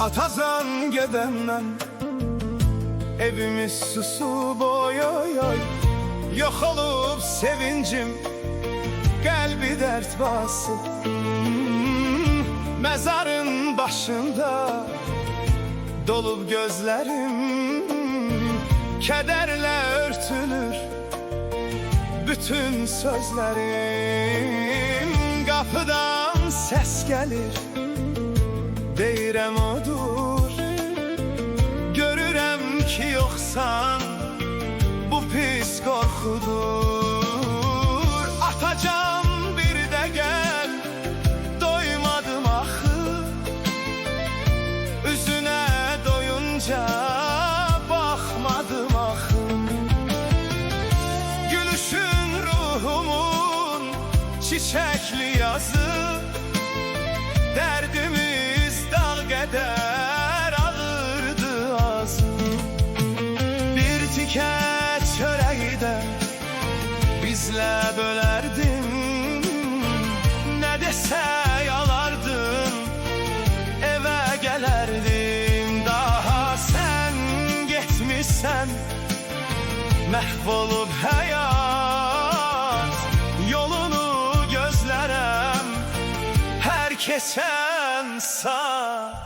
Atazan gedenden evimiz susub oy oy oy. Yok olup sevincim, kalbi dert basıp. Mezarın başında dolup gözlerim, kederle örtülür bütün sözlerim. Kapıdan ses gelir, deyirəm odur. Görürəm ki yoxsan, bu pis qorxudur. Atacam bir də gəl, doymadım axı. Üzünə doyunca baxmadım axı. Gülüşün ruhumun çiçəkli yazı. Dərdimiz dağ qədər ağırdı azı. Bir tikə çörəyi də bizlə bölərdin. Nə desə yalardın, evə gələrdim. Daha sən getmişsən, məhv olub həyat. Yolunu gözlərəm hər keçən saat.